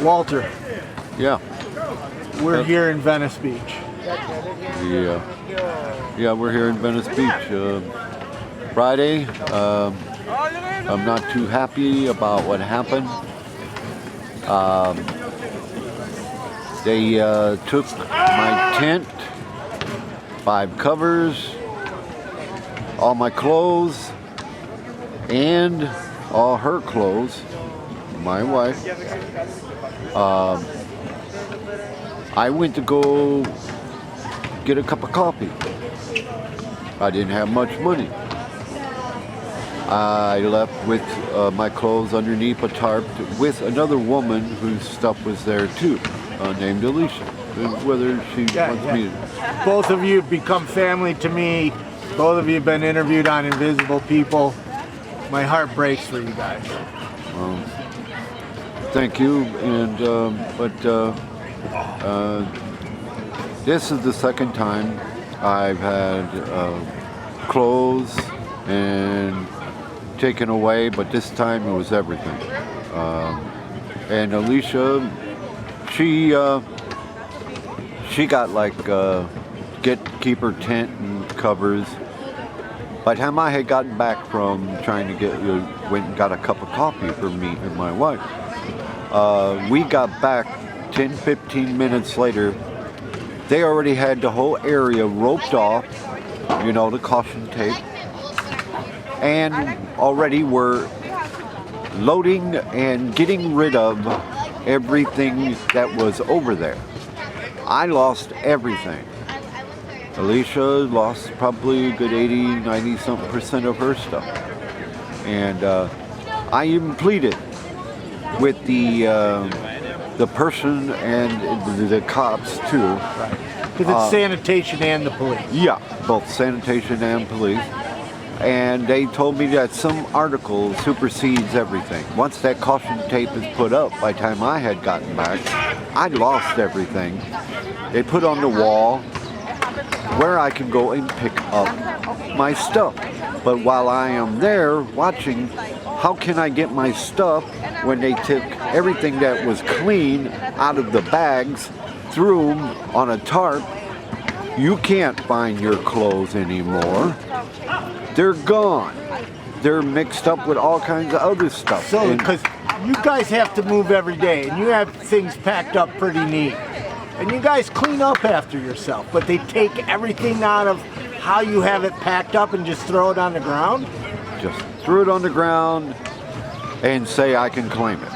Walter, Yeah. we're here in Venice Beach. Yeah. Yeah, we're here in Venice Beach. Friday. I'm not too happy about what happened. They took my tent, 5 covers, all my clothes, and all her clothes, my wife. I went to go get a cup of coffee. I didn't have much money. I left with my clothes underneath a tarp with another woman whose stuff was there too, named Alicia. Whether she wants me to. Both of you have become family to me. Both of you have been interviewed on Invisible People. My heart breaks for you guys. Thank you, and this is the second time I've had clothes and taken away, but this time it was everything. And Alicia, she got like keep her tent and covers. By the time I had gotten back from trying to went and got a cup of coffee for me and my wife, we got back 10-15 minutes later. They already had the whole area roped off, the caution tape, and already were loading and getting rid of everything that was over there. I lost everything. Alicia lost probably a good 80-90% of her stuff. And I even pleaded with the person and the cops too. Because it's sanitation and the police. Yeah, both sanitation and police. And they told me that some article supersedes everything. Once that caution tape is put up, by the time I had gotten back, I lost everything. They put on the wall where I can go and pick up my stuff. But while I am there watching, how can I get my stuff when they took everything that was clean out of the bags, threw them on a tarp? You can't find your clothes anymore. They're gone. They're mixed up with all kinds of other stuff. So, because you guys have to move every day, and you have things packed up pretty neat. And you guys clean up after yourself, but they take everything out of how you have it packed up and just throw it on the ground? Just threw it on the ground and say I can claim it,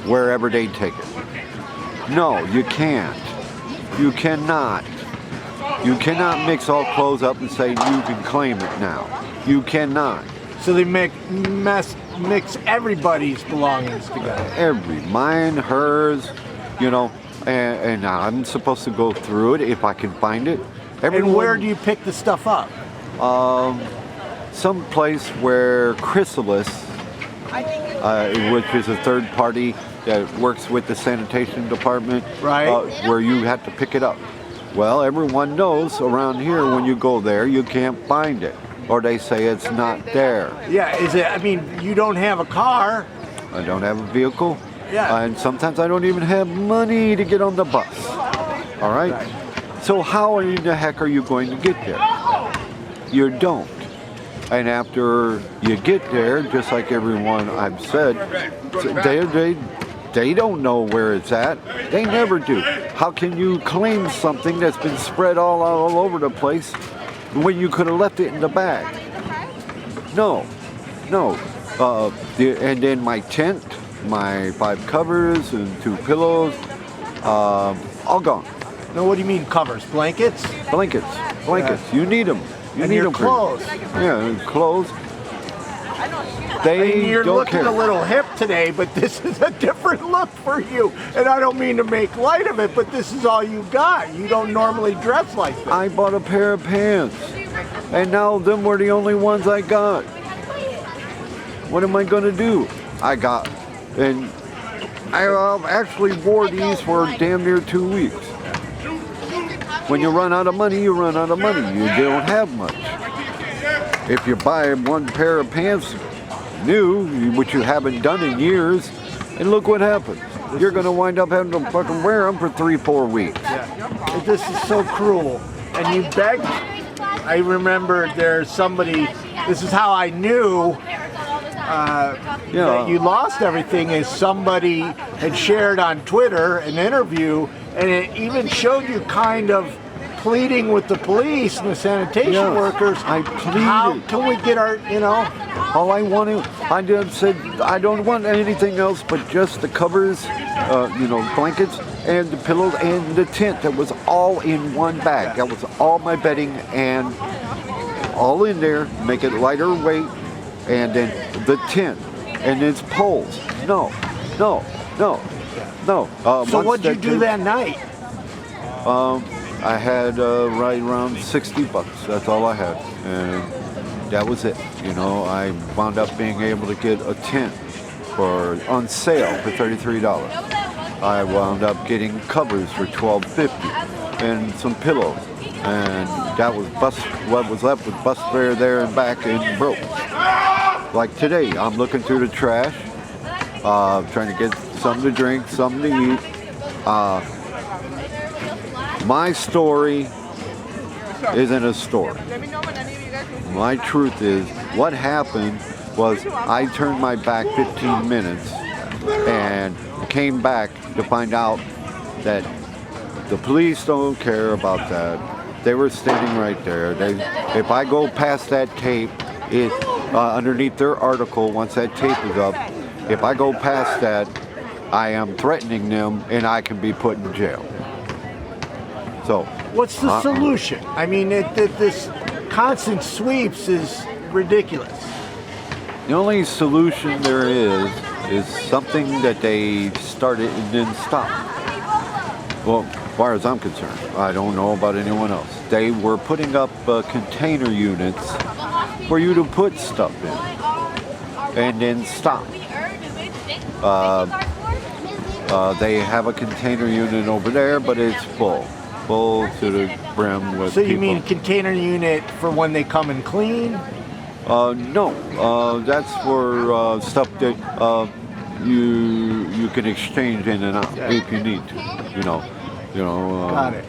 wherever they take it. No, you can't. You cannot. You cannot mix all clothes up and say you can claim it now. You cannot. So they mix everybody's belongings together. Mine, hers, and I'm supposed to go through it if I can find it. And where do you pick the stuff up? Some place where Chrysalis, which is a third party that works with the sanitation department, right? Where you have to pick it up. Well, everyone knows around here when you go there, you can't find it, or they say it's not there. Yeah, you don't have a car. I don't have a vehicle. Yeah. And sometimes I don't even have money to get on the bus. All right? So how in the heck are you going to get there? You don't. And after you get there, just like everyone I've said, they don't know where it's at. They never do. How can you claim something that's been spread all over the place when you could have left it in the bag? No. And then my tent, my 5 covers and 2 pillows, all gone. Now, what do you mean covers? Blankets? Blankets. Yeah. You need them. You and need your them clothes. Clothes. You're looking a little hip today, but this is a different look for you. And I don't mean to make light of it, but this is all you got. You don't normally dress like this. I bought a pair of pants, and now them were the only ones I got. What am I going to do? I actually wore these for damn near 2 weeks. When you run out of money, you run out of money. You don't have much. If you buy one pair of pants new, which you haven't done in years, and look what happens. you're going to wind up having to fucking wear them for 3-4 weeks. Yeah. This is so cruel. And you begged. I remember there's somebody. This is how I knew that you lost everything. Is somebody had shared on Twitter an interview, and it even showed you kind of pleading with the police and the sanitation workers. I pleaded. How can we get our, All I wanted, I just said, I don't want anything else but just the covers, blankets, and the pillows, and the tent. That was all in one bag. That was all my bedding, and all in there, make it lighter weight, and then the tent, and its poles. No. so what'd you do that night? I had right around $60. That's all I had, and that was it. I wound up being able to get a tent on sale for $33. I wound up getting covers for $12.50 and some pillows, and that was what was left was bus fare there and back and broke. Like today, I'm looking through the trash, trying to get something to drink, something to eat. My story isn't a story. My truth is, what happened was I turned my back 15 minutes and came back to find out that the police don't care about that. They were standing right there. If I go past that tape, underneath their article, once that tape is up, if I go past that, I am threatening them and I can be put in jail. So, what's the solution? I mean, this constant sweeps is ridiculous. The only solution there is something that they started and then stopped. Well, as far as I'm concerned, I don't know about anyone else. They were putting up container units for you to put stuff in, and then stop. They have a container unit over there, but it's full to the brim with So you people. mean container unit for when they come and clean? No, that's for stuff that you can exchange in and out if you need to. Got it.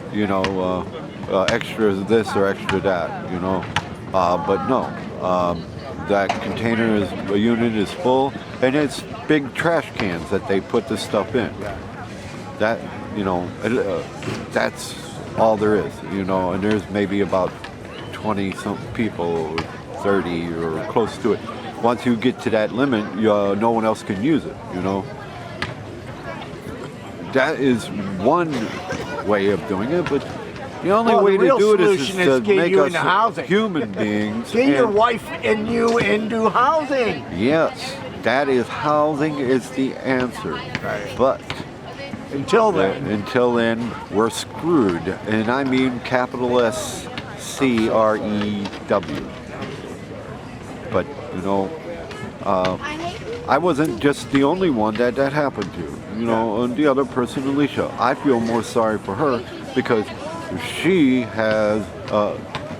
Extra this or extra that. But no, that container unit is full, and it's big trash cans that they put the stuff in. That that's all there is, and there's maybe about 20-something people, 30 or close to it. Once you get to that limit, no one else can use it, That is one way of doing it, but the only way to do it is to make us human beings. Get your wife and you into housing. Yes, that is housing is the answer. Right. But until then, we're screwed, and I mean capital SCREW. But I wasn't just the only one that happened to. And the other person, Alicia, I feel more sorry for her because she has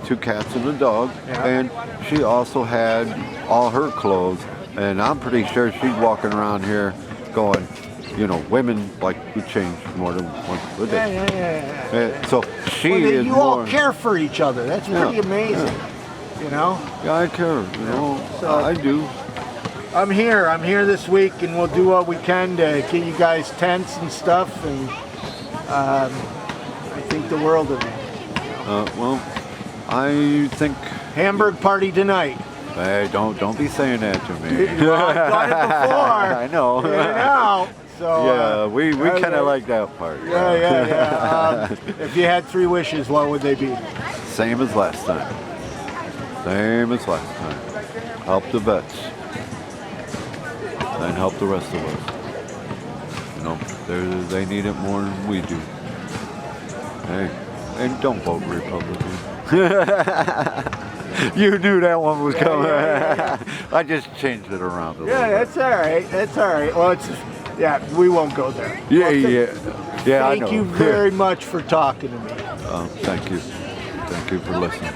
2 cats and a dog, and she also had all her clothes, and I'm pretty sure she's walking around here going, women like to change more than once a day. So she is you all care for each other. That's pretty amazing. Yeah, I care. So I do. I'm here this week, and we'll do what we can to get you guys tents and stuff, and I think the world of it. Well, I think Hamburg party tonight. Hey, don't be saying that to me. Well, I've done it before. I know. So yeah, we kind of like that part. Yeah. If you had 3 wishes, what would they be? Same as last time. Help the vets. And help the rest of us. They need it more than we do. Hey, and don't vote Republican. You knew that one was coming. Yeah. I just changed it around a little bit. That's all right. Well, we won't go there. Yeah. Thank you very much for talking to me. Thank you for listening.